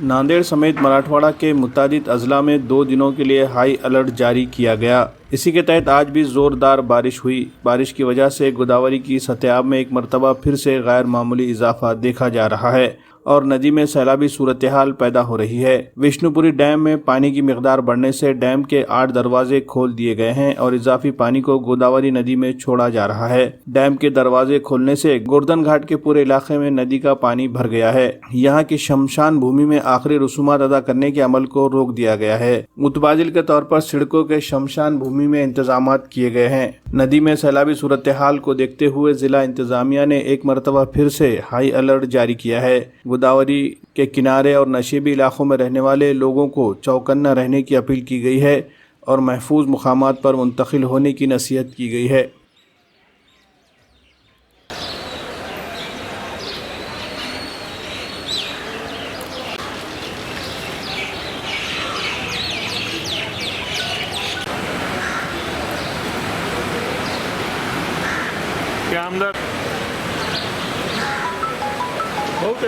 नांदेड़ समेत मराठवाड़ा के मुतादिद अजला में 2 दिनों के लिए हाई अलर्ट जारी किया गया। इसी के तहत आज भी ज़ोरदार बारिश हुई। बारिश की वजह से गोदावरी की सतह में एक मरतबा फिर से गैर मामूली इजाफा देखा जा रहा है और नदी में सैलाबी सूरत हाल पैदा हो रही है। विष्णुपुरी डैम में पानी की मिकदार बढ़ने से डैम के 8 दरवाजे खोल दिए गए हैं और इजाफी पानी को गोदावरी नदी में छोड़ा जा रहा है। डैम के दरवाजे खोलने से गोवर्धन घाट के पूरे इलाके में नदी का पानी भर गया है। यहाँ की शमशान भूमि में आखिरी रसूमात अदा करने के अमल को रोक दिया गया है। मुतबादिल के तौर पर सड़कों के शमशान भूमि में इंतजामात किए गए हैं। नदी में सैलाबी सूरत हाल को देखते हुए जिला इंतजामिया ने एक मरतबा फिर से हाई अलर्ट जारी किया है। गोदावरी के किनारे और नशीबी इलाकों में रहने वाले लोगों को चौकन्ना रहने की अपील की गई है और महफूज मुकामात पर मुंतकिल होने की नसीहत की गई है। क्या अंदर बहुत